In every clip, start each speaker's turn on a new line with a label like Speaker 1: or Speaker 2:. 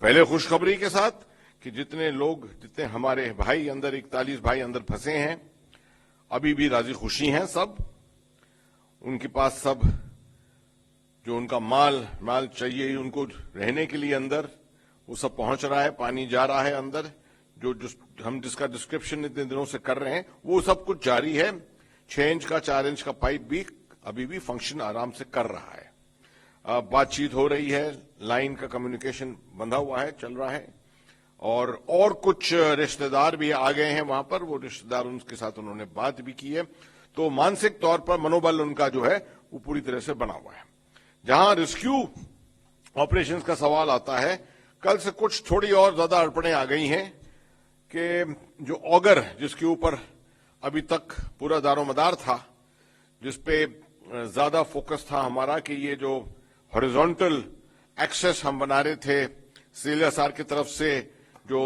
Speaker 1: पहले खुशखबरी के साथ कि जितने हमारे भाई अंदर 41 भाई अंदर फंसे हैं, अभी भी राजी खुशी हैं सब। उनके पास सब जो उनका माल चाहिए उनको रहने के लिए अंदर, वो सब पहुंच रहा है, पानी जा रहा है अंदर। हम जिसका डिस्क्रिप्शन इतने दिनों से कर रहे हैं वो सब कुछ जारी है। 6 इंच का 4 इंच का पाइप भी अभी भी फंक्शन आराम से कर रहा है। बातचीत हो रही है, लाइन का कम्युनिकेशन बंधा हुआ है, चल रहा है। और कुछ रिश्तेदार भी आ गए हैं वहां पर, वो रिश्तेदार उनके साथ उन्होंने बात भी की है। तो मानसिक तौर पर मनोबल उनका जो है वो पूरी तरह से बना हुआ है। जहां रेस्क्यू ऑपरेशंस का सवाल आता है, कल से कुछ थोड़ी और ज्यादा अड़पड़ें आ गई हैं कि जो ऑगर जिसके ऊपर अभी तक पूरा दारोमदार था, जिसपे ज्यादा फोकस था हमारा कि ये जो हॉरिजॉन्टल एक्सेस हम बना रहे थे सीएलएसआर की तरफ से, जो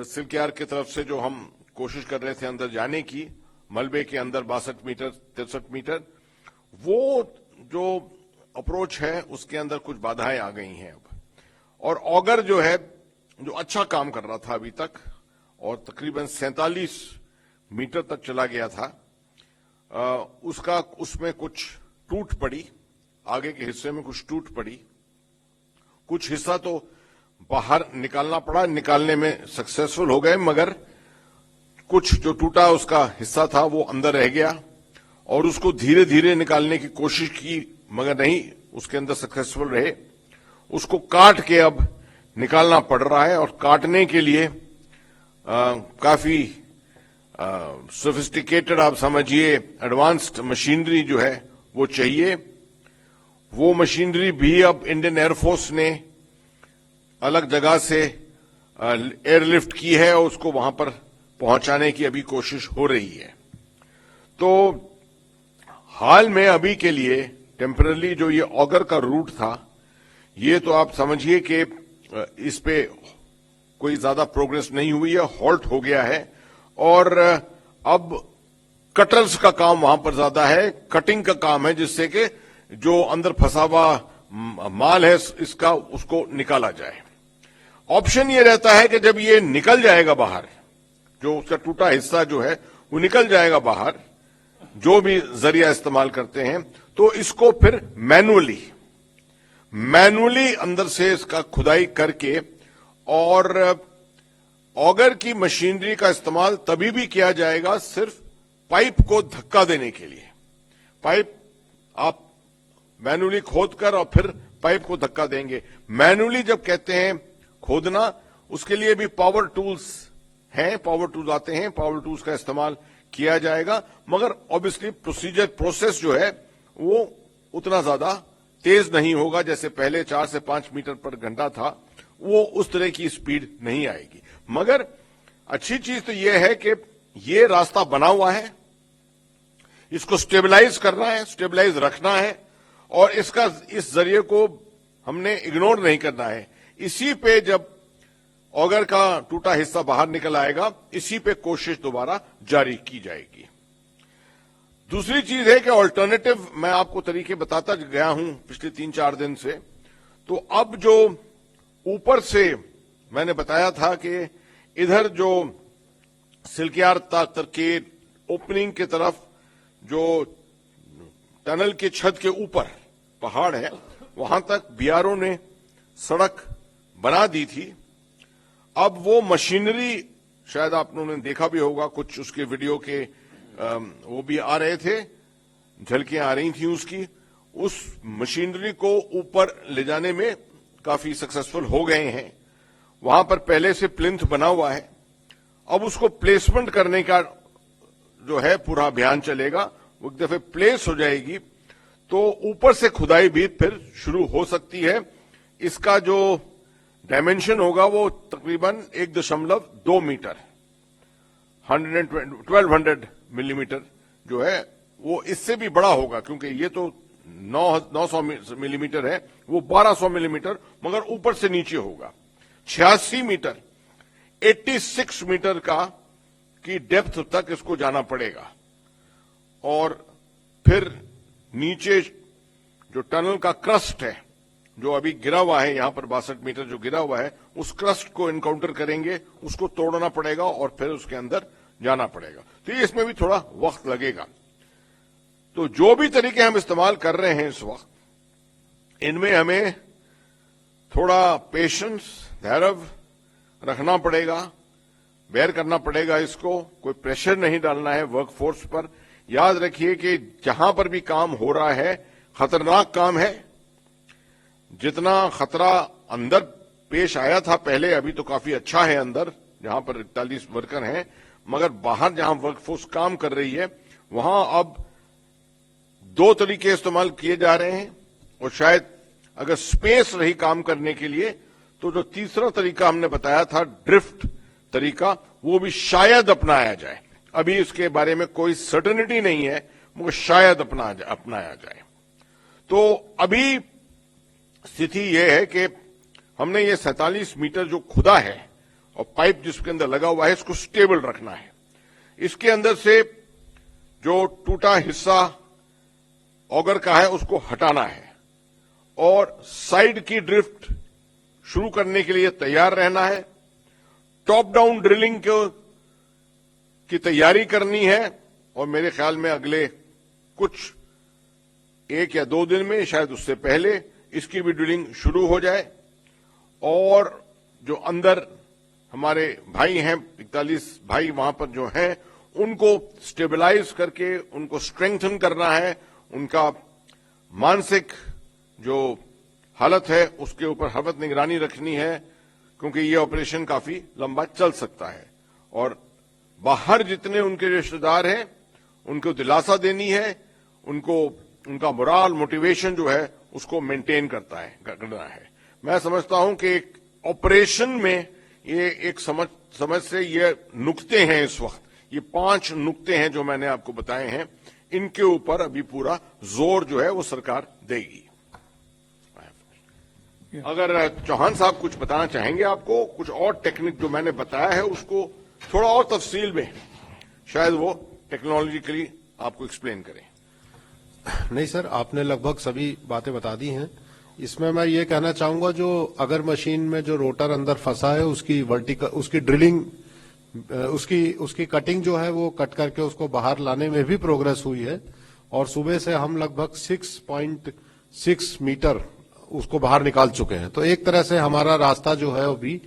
Speaker 1: सिल्कयार की तरफ से जो हम कोशिश कर रहे थे अंदर जाने की, मलबे के अंदर 62 मीटर 63 मीटर, वो जो अप्रोच है उसके अंदर कुछ बाधाएं आ गई हैं अब। और ऑगर जो है, जो अच्छा काम कर रहा था अभी तक और तकरीबन 47 मीटर तक चला गया था, उसमें कुछ टूट पड़ी, आगे के हिस्से में कुछ टूट पड़ी। कुछ हिस्सा तो बाहर निकालना पड़ा, निकालने में सक्सेसफुल हो गए, मगर कुछ जो टूटा उसका हिस्सा था वो अंदर रह गया और उसको धीरे धीरे निकालने की कोशिश की, मगर नहीं उसके अंदर सक्सेसफुल रहे। उसको काट के अब निकालना पड़ रहा है और काटने के लिए काफी सोफिस्टिकेटेड, आप समझिए एडवांस्ड मशीनरी जो है वो चाहिए। वो मशीनरी भी अब इंडियन एयरफोर्स ने अलग जगह से एयरलिफ्ट की है और उसको वहां पर पहुंचाने की अभी कोशिश हो रही है। तो हाल में अभी के लिए टेम्पररी जो ये ऑगर का रूट था, ये तो आप समझिए कि इस पे कोई ज्यादा प्रोग्रेस नहीं हुई है, हॉल्ट हो गया है। और अब कटर्स का काम वहां पर ज्यादा है, कटिंग का काम है, जिससे कि जो अंदर फंसा हुआ माल है इसका उसको निकाला जाए। ऑप्शन ये रहता है कि जब ये निकल जाएगा बाहर, जो उसका टूटा हिस्सा जो है वो निकल जाएगा बाहर, जो भी जरिया इस्तेमाल करते हैं, तो इसको फिर मैनुअली अंदर से इसका खुदाई करके, और ऑगर की मशीनरी का इस्तेमाल तभी भी किया जाएगा सिर्फ पाइप को धक्का देने के लिए। पाइप आप मैनुअली खोदकर और फिर पाइप को धक्का देंगे। मैनुअली जब कहते हैं खोदना, उसके लिए भी पावर टूल्स हैं, पावर टूल्स आते हैं, पावर टूल्स का इस्तेमाल किया जाएगा, मगर ऑब्वियसली प्रोसेस जो है वो उतना ज्यादा तेज नहीं होगा जैसे पहले 4 से 5 मीटर पर घंटा था, वो उस तरह की स्पीड नहीं आएगी। मगर अच्छी चीज तो यह है कि ये रास्ता बना हुआ है, इसको स्टेबलाइज करना है, स्टेबलाइज रखना है, और इस जरिए को हमने इग्नोर नहीं करना है। इसी पे जब ऑगर का टूटा हिस्सा बाहर निकल आएगा, इसी पे कोशिश दोबारा जारी की जाएगी। दूसरी चीज है कि ऑल्टरनेटिव मैं आपको तरीके बताता गया हूं पिछले 3-4 दिन से। तो अब जो ऊपर से मैंने बताया था कि इधर जो सिल्कयार तक के ओपनिंग की तरफ जो टनल के छत के ऊपर पहाड़ है, वहां तक बीआरओ ने सड़क बना दी थी। अब वो मशीनरी, शायद आप लोगों ने देखा भी होगा, कुछ उसके वीडियो के वो भी आ रहे थे, झलकियां आ रही थी उसकी, उस मशीनरी को ऊपर ले जाने में काफी सक्सेसफुल हो गए हैं। वहां पर पहले से प्लिंथ बना हुआ है, अब उसको प्लेसमेंट करने का जो है पूरा अभियान चलेगा। वो एक दफे प्लेस हो जाएगी तो ऊपर से खुदाई भी फिर शुरू हो सकती है। इसका जो डायमेंशन होगा वो तकरीबन 1.2 मीटर 1200 मिलीमीटर जो है वो इससे भी बड़ा होगा, क्योंकि ये तो 900 मिलीमीटर है, वो 1200 मिलीमीटर मगर ऊपर से नीचे होगा। 86 मीटर 86 मीटर की डेप्थ तक इसको जाना पड़ेगा। और फिर नीचे जो टनल का क्रस्ट है, जो अभी गिरा हुआ है यहां पर 62 मीटर जो गिरा हुआ है, उस क्रस्ट को इनकाउंटर करेंगे, उसको तोड़ना पड़ेगा और फिर उसके अंदर जाना पड़ेगा। तो ये इसमें भी थोड़ा वक्त लगेगा। तो जो भी तरीके हम इस्तेमाल कर रहे हैं इस वक्त, इनमें हमें थोड़ा पेशेंस, धैर्य रखना पड़ेगा, बेयर करना पड़ेगा। इसको कोई प्रेशर नहीं डालना है वर्कफोर्स पर। याद रखिए कि जहां पर भी काम हो रहा है खतरनाक काम है। जितना खतरा अंदर पेश आया था पहले, अभी तो काफी अच्छा है अंदर जहां पर 41 वर्कर हैं, मगर बाहर जहां वर्कफोर्स काम कर रही है वहां अब 2 तरीके इस्तेमाल किए जा रहे हैं। और शायद अगर स्पेस रही काम करने के लिए तो जो तीसरा तरीका हमने बताया था, ड्रिफ्ट तरीका, वो भी शायद अपनाया जाए। अभी इसके बारे में कोई सर्टेनिटी नहीं है, मगर शायद अपनाया जाए। तो अभी स्थिति यह है कि हमने ये 47 मीटर जो खुदा है और पाइप जिसके अंदर लगा हुआ है, इसको स्टेबल रखना है। इसके अंदर से जो टूटा हिस्सा ऑगर का है उसको हटाना है और साइड की ड्रिफ्ट शुरू करने के लिए तैयार रहना है। टॉप डाउन ड्रिलिंग की तैयारी करनी है और मेरे ख्याल में अगले कुछ 1 या 2 दिन में, शायद उससे पहले, इसकी भी ड्रिलिंग शुरू हो जाए। और जो अंदर हमारे भाई हैं, 41 भाई वहां पर जो हैं, उनको स्टेबलाइज करके उनको स्ट्रेंथन करना है। उनका मानसिक जो हालत है उसके ऊपर हर निगरानी रखनी है, क्योंकि ये ऑपरेशन काफी लंबा चल सकता है। और बाहर जितने उनके रिश्तेदार हैं उनको दिलासा देनी है, उनको उनका मोरल, मोटिवेशन जो है उसको मेंटेन करना है। मैं समझता हूं कि एक ऑपरेशन में ये एक समझ से ये नुक्ते हैं इस वक्त, ये 5 नुक्ते हैं जो मैंने आपको बताए हैं, इनके ऊपर अभी पूरा जोर जो है वो सरकार देगी। अगर चौहान साहब कुछ बताना चाहेंगे आपको, कुछ और टेक्निक जो मैंने बताया है उसको थोड़ा और तफसील में शायद वो टेक्नोलॉजिकली आपको एक्सप्लेन करें।
Speaker 2: नहीं सर, आपने लगभग सभी बातें बता दी हैं। इसमें मैं ये कहना चाहूंगा, जो अगर मशीन में जो रोटर अंदर फंसा है उसकी वर्टिकल, उसकी ड्रिलिंग, उसकी कटिंग जो है वो कट करके उसको बाहर लाने में भी प्रोग्रेस हुई है। और सुबह से हम लगभग 6.6 मीटर उसको बाहर निकाल चुके हैं। तो एक तरह से हमारा रास्ता जो है अभी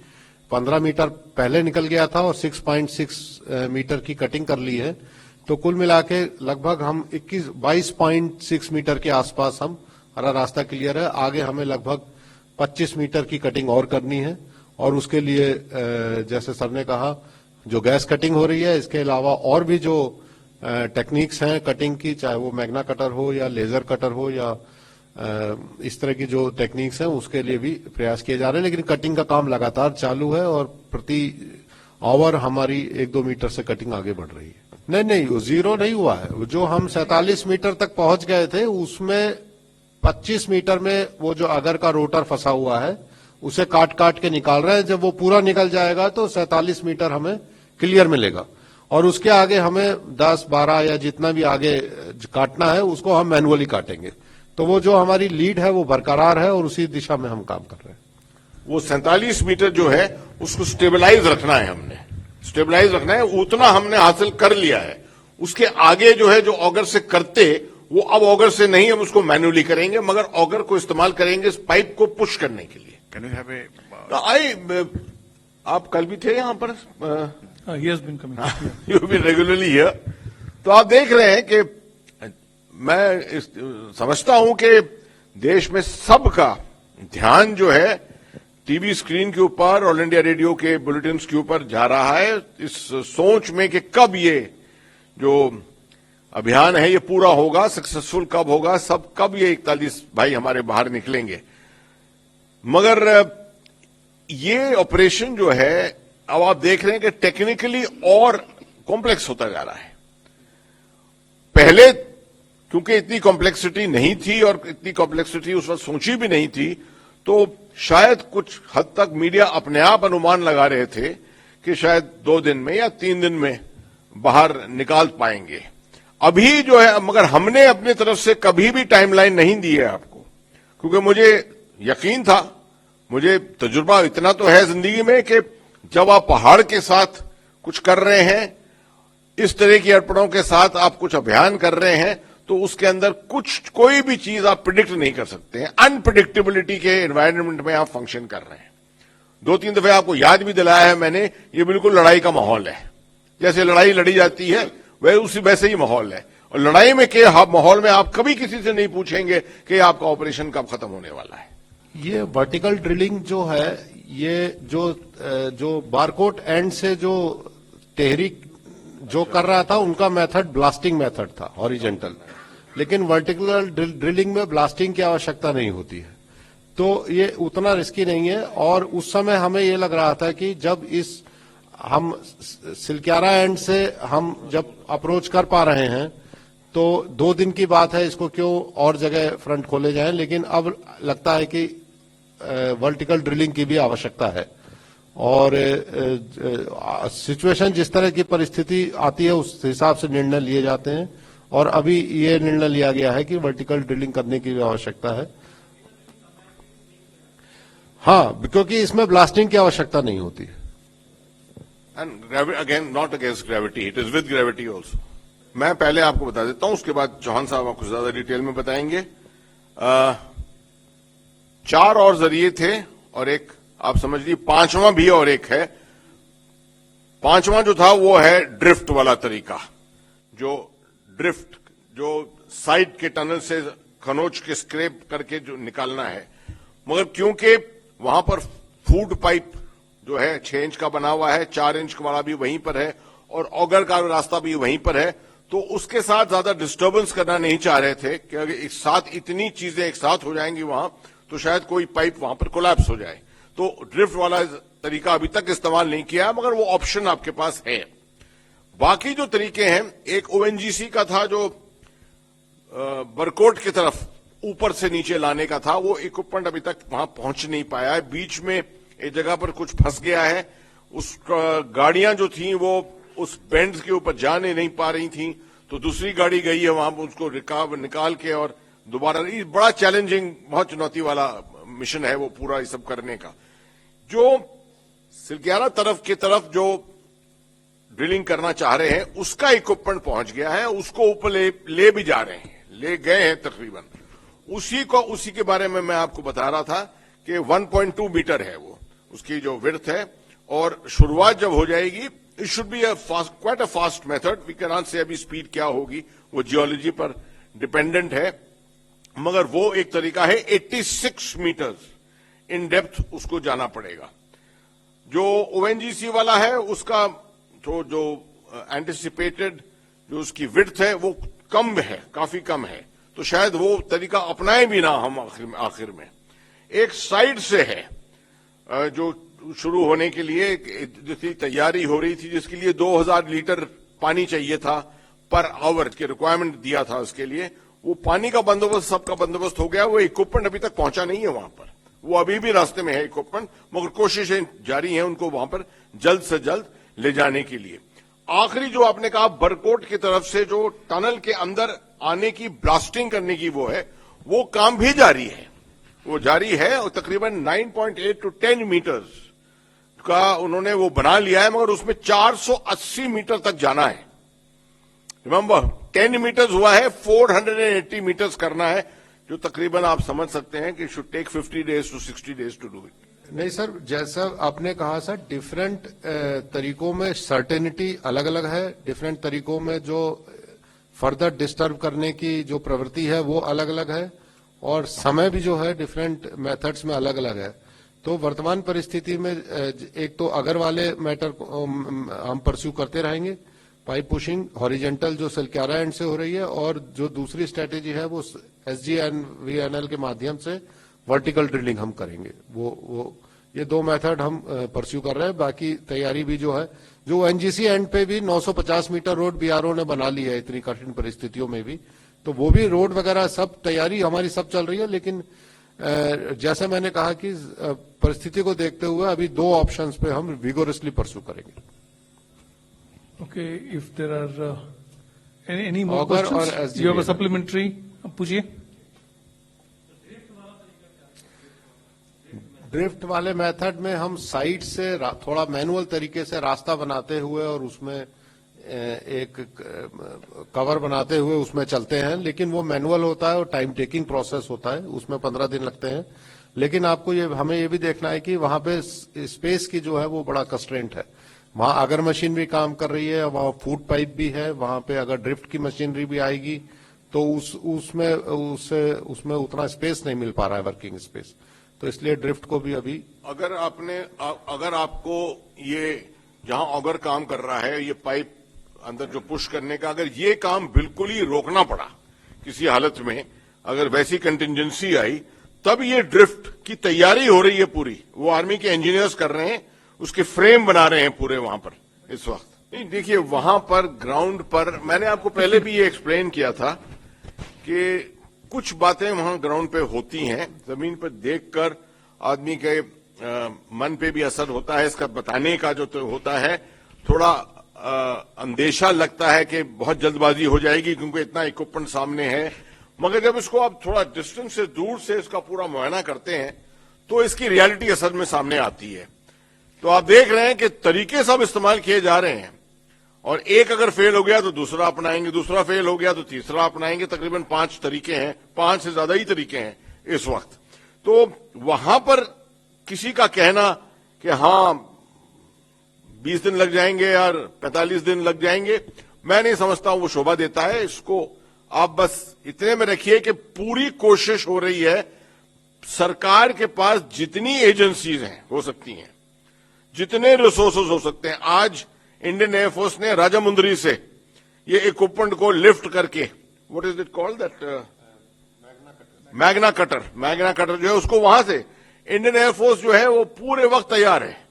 Speaker 2: 15 मीटर पहले निकल गया था और 6.6 मीटर की कटिंग कर ली है। तो कुल मिला के लगभग हम 22.6 मीटर के आसपास हमारा रास्ता क्लियर है। आगे हमें लगभग 25 मीटर की कटिंग और करनी है। और उसके लिए जैसे सर ने कहा, जो गैस कटिंग हो रही है, इसके अलावा और भी जो टेक्निक्स हैं कटिंग की, चाहे वो मैग्ना कटर हो या लेजर कटर हो या इस तरह की जो टेक्निक्स हैं, उसके लिए भी प्रयास किए जा रहे हैं। लेकिन कटिंग का काम लगातार चालू है और प्रति आवर हमारी 1-2 मीटर से कटिंग आगे बढ़ रही है। नहीं, वो जीरो नहीं हुआ है। जो हम 47 मीटर तक पहुंच गए थे उसमें 25 मीटर में वो जो अगर का रोटर फंसा हुआ है उसे काट काट के निकाल रहे हैं। जब वो पूरा निकल जाएगा तो 47 मीटर हमें क्लियर मिलेगा और उसके आगे हमें 10-12 या जितना भी आगे काटना है उसको हम मैनुअली काटेंगे। तो वो जो हमारी लीड है वो बरकरार है और उसी दिशा में हम काम कर रहे हैं।
Speaker 1: वो 47 मीटर जो है उसको स्टेबलाइज रखना है, हमने स्टेबलाइज रखना है, उतना हमने हासिल कर लिया है। उसके आगे जो है, जो ऑगर से करते, वो अब ऑगर से नहीं, हम उसको मैन्युअली करेंगे, मगर ऑगर को इस्तेमाल करेंगे इस पाइप को पुश करने के लिए।
Speaker 3: Can you have a
Speaker 1: आप कल भी थे यहाँ पर?
Speaker 4: He has been coming.
Speaker 1: You B regularly here. तो आप देख रहे हैं कि मैं समझता हूं कि देश में सबका ध्यान जो है टीवी स्क्रीन के ऊपर, ऑल इंडिया रेडियो के बुलेटिन्स के ऊपर जा रहा है, इस सोच में कि कब ये जो अभियान है ये पूरा होगा, सक्सेसफुल कब होगा, कब ये 41 भाई हमारे बाहर निकलेंगे। मगर ये ऑपरेशन जो है, अब आप देख रहे हैं कि टेक्निकली और कॉम्प्लेक्स होता जा रहा है। पहले क्योंकि इतनी कॉम्प्लेक्सिटी नहीं थी और इतनी कॉम्प्लेक्सिटी उस वक्त सोची भी नहीं थी, तो शायद कुछ हद तक मीडिया अपने आप अनुमान लगा रहे थे कि शायद 2 दिन में या 3 दिन में बाहर निकाल पाएंगे। अभी जो है, मगर हमने अपनी तरफ से कभी भी टाइमलाइन नहीं दी है आपको, क्योंकि मुझे यकीन था, मुझे तजुर्बा इतना तो है जिंदगी में कि जब आप पहाड़ के साथ कुछ कर रहे हैं, इस तरह की अड़पड़ों के साथ आप कुछ अभियान कर रहे हैं, तो उसके अंदर कोई भी चीज आप प्रिडिक्ट नहीं कर सकते हैं। अनप्रिडिक्टेबिलिटी के एनवायरनमेंट में आप फंक्शन कर रहे हैं। 2-3 दफे आपको याद भी दिलाया है मैंने, ये बिल्कुल लड़ाई का माहौल है। जैसे लड़ाई लड़ी जाती है वैसे ही माहौल है। और लड़ाई में के माहौल में आप कभी किसी से नहीं पूछेंगे कि आपका ऑपरेशन कब खत्म होने वाला है।
Speaker 2: ये वर्टिकल ड्रिलिंग जो है, ये जो बारकोट एंड से जो तहरीक जो कर रहा था, उनका मेथड ब्लास्टिंग मेथड था, हॉरिजेंटल। लेकिन वर्टिकल ड्रिलिंग में ब्लास्टिंग की आवश्यकता नहीं होती है, तो ये उतना रिस्की नहीं है। और उस समय हमें ये लग रहा था कि जब हम सिलक्यारा एंड से हम जब अप्रोच कर पा रहे हैं, तो 2 दिन की बात है, इसको क्यों और जगह फ्रंट खोले जाएं। लेकिन अब लगता है कि वर्टिकल ड्रिलिंग की भी आवश्यकता है। और सिचुएशन जिस तरह की परिस्थिति आती है उस हिसाब से निर्णय लिए जाते हैं। और अभी ये निर्णय लिया गया है कि वर्टिकल ड्रिलिंग करने की भी आवश्यकता है। हाँ, क्योंकि इसमें ब्लास्टिंग की आवश्यकता नहीं होती है।
Speaker 1: And again not against gravity, it is with gravity also. मैं पहले आपको बता देता हूं, उसके बाद चौहान साहब आपको ज्यादा डिटेल में बताएंगे। 4 और जरिए थे और एक आप समझ लीजिए 5वां भी और एक है। 5वां जो था वो है ड्रिफ्ट वाला तरीका, जो साइड के टनल से खनोच के स्क्रैप करके जो निकालना है। मगर क्योंकि वहां पर फूड पाइप जो है 6 इंच का बना हुआ है, 4 इंच वाला भी वहीं पर है और ऑगर का रास्ता भी वहीं पर है, तो उसके साथ ज्यादा डिस्टर्बेंस करना नहीं चाह रहे थे कि अगर एक साथ इतनी चीजें एक साथ हो जाएंगी वहां, तो शायद कोई पाइप वहां पर कोलैप्स हो जाए। तो ड्रिफ्ट वाला तरीका अभी तक इस्तेमाल नहीं किया, मगर वो ऑप्शन आपके पास है। बाकी जो तरीके हैं, एक ओएनजीसी का था जो बरकोट की तरफ ऊपर से नीचे लाने का था, वो इक्विपमेंट अभी तक वहां पहुंच नहीं पाया है। बीच में एक जगह पर कुछ फंस गया है, उस गाड़ियां जो थी वो उस बेंड के ऊपर जाने नहीं पा रही थी, तो दूसरी गाड़ी गई है वहां पर उसको निकाल के और दोबारा। ये बड़ा चैलेंजिंग, बहुत चुनौती वाला मिशन है वो पूरा ये सब करने का। जो सिलक्यारा की तरफ जो ड्रिलिंग करना चाह रहे हैं, उसका इक्विपमेंट पहुंच गया है, उसको ऊपर ले भी जा रहे हैं, ले गए हैं तकरीबन। उसी के बारे में मैं आपको बता रहा था कि 1.2 मीटर है वो, उसकी जो विड्थ है। और शुरुआत जब हो जाएगी, it should be quite a fast method. We can not say अभी स्पीड क्या होगी, वो जियोलॉजी पर डिपेंडेंट है, मगर वो एक तरीका है। 86 मीटर्स इन डेप्थ उसको जाना पड़ेगा। जो ओएनजीसी वाला है उसका तो जो एंटिसिपेटेड जो उसकी विड्थ है वो कम है, काफी कम है, तो शायद वो तरीका अपनाए भी ना हम आखिर में। एक साइड से है जो शुरू होने के लिए जिसकी तैयारी हो रही थी, जिसके लिए 2000 लीटर पानी चाहिए था पर आवर के रिक्वायरमेंट दिया था उसके लिए, वो पानी का बंदोबस्त सबका बंदोबस्त हो गया। वो इक्विपमेंट अभी तक पहुंचा नहीं है वहां पर, वो अभी भी रास्ते में है इक्विपमेंट, मगर कोशिशें जारी हैं उनको वहां पर जल्द से जल्द ले जाने के लिए। आखिरी जो आपने कहा बरकोट की तरफ से जो टनल के अंदर आने की ब्लास्टिंग करने की वो है, वो काम भी जारी है, वो जारी है। और तकरीबन 9.8 to 10 मीटर्स का उन्होंने वो बना लिया है, मगर उसमें 480 मीटर तक जाना है। रिमेंबर 10 मीटर्स हुआ है, 480 मीटर्स करना है, जो तकरीबन आप समझ सकते हैं कि should take 50 days to 60 days to do it.
Speaker 2: नहीं सर, जैसा आपने कहा सर, डिफरेंट तरीकों में सर्टेनिटी अलग अलग है, डिफरेंट तरीकों में जो फर्दर डिस्टर्ब करने की जो प्रवृत्ति है वो अलग अलग है, और समय भी जो है डिफरेंट मेथड्स में अलग अलग है। तो वर्तमान परिस्थिति में एक तो अगर वाले मैटर को हम परस्यू करते रहेंगे, पाइप पुशिंग हॉरिजेंटल जो सिलक्यारा एंड से हो रही है, और जो दूसरी स्ट्रेटेजी है वो SGVNL के माध्यम से वर्टिकल ड्रिलिंग हम करेंगे। वो ये 2 मेथड हम परस्यू कर रहे हैं। बाकी तैयारी भी जो है, जो NGC एंड पे भी 950 मीटर रोड BRO ने बना ली है इतनी कठिन परिस्थितियों में भी, तो वो भी रोड वगैरह सब तैयारी हमारी सब चल रही है। लेकिन जैसे मैंने कहा कि परिस्थिति को देखते हुए अभी 2 ऑप्शंस पे हम विगोरसली परस्यू करेंगे।
Speaker 4: Okay, if there are any more
Speaker 2: Auger
Speaker 4: questions,
Speaker 2: or SGVNL?
Speaker 4: you have a supplementary, पूछिए।
Speaker 2: ड्रिफ्ट वाले मेथड में हम साइड से थोड़ा मैनुअल तरीके से रास्ता बनाते हुए और उसमें एक कवर बनाते हुए उसमें चलते हैं, लेकिन वो मैनुअल होता है और टाइम टेकिंग प्रोसेस होता है, उसमें 15 दिन लगते हैं। लेकिन आपको हमें ये भी देखना है कि वहां पे स्पेस की जो है वो बड़ा कंस्ट्रेंट है। वहां अगर मशीनरी काम कर रही है, वहां फूड पाइप भी है, वहां पे अगर ड्रिफ्ट की मशीनरी भी आएगी तो उसमें उतना स्पेस नहीं मिल पा रहा है, वर्किंग स्पेस। तो इसलिए ड्रिफ्ट को भी अभी
Speaker 1: अगर आपको ये जहां ऑगर काम कर रहा है, ये पाइप अंदर जो पुश करने का, अगर ये काम बिल्कुल ही रोकना पड़ा किसी हालत में, अगर वैसी कंटिंजेंसी आई, तब ये ड्रिफ्ट की तैयारी हो रही है पूरी, वो आर्मी के इंजीनियर्स कर रहे हैं, उसके फ्रेम बना रहे हैं पूरे वहां पर इस वक्त। नहीं, देखिए वहां पर ग्राउंड पर मैंने आपको पहले भी ये एक्सप्लेन किया था कि कुछ बातें वहां ग्राउंड पे होती हैं, जमीन पर देखकर आदमी के मन पे भी असर होता है, इसका बताने का जो तो होता है, थोड़ा अंदेशा लगता है कि बहुत जल्दबाजी हो जाएगी क्योंकि इतना इक्विपमेंट सामने है। मगर जब इसको आप थोड़ा डिस्टेंस से, दूर से इसका पूरा मुआयना करते हैं तो इसकी रियलिटी असल में सामने आती है। तो आप देख रहे हैं कि तरीके सब इस्तेमाल किए जा रहे हैं, और एक अगर फेल हो गया तो दूसरा अपनाएंगे, दूसरा फेल हो गया तो तीसरा अपनाएंगे। तकरीबन 5 तरीके हैं, 5 से ज्यादा ही तरीके हैं इस वक्त। तो वहां पर किसी का कहना कि हाँ 20 दिन लग जाएंगे या 45 दिन लग जाएंगे, मैं नहीं समझता वो शोभा देता है। इसको आप बस इतने में रखिए कि पूरी कोशिश हो रही है, सरकार के पास जितनी एजेंसीज हैं हो सकती हैं, जितने रिसोर्सेज हो सकते हैं। आज इंडियन एयरफोर्स ने राजामुंदरी से ये इक्विपमेंट को लिफ्ट करके, what is it called that, Magna cutter जो है, उसको वहां से इंडियन एयरफोर्स जो है वो पूरे वक्त तैयार है।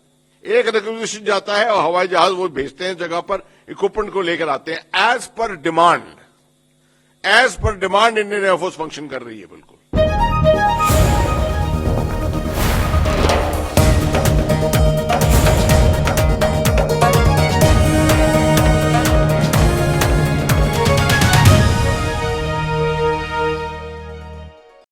Speaker 1: एक रिक्वेजिशन जाता है और हवाई जहाज वो भेजते हैं जगह पर, इक्विपमेंट को लेकर आते हैं। As per demand Indian air force function कर रही है बिल्कुल।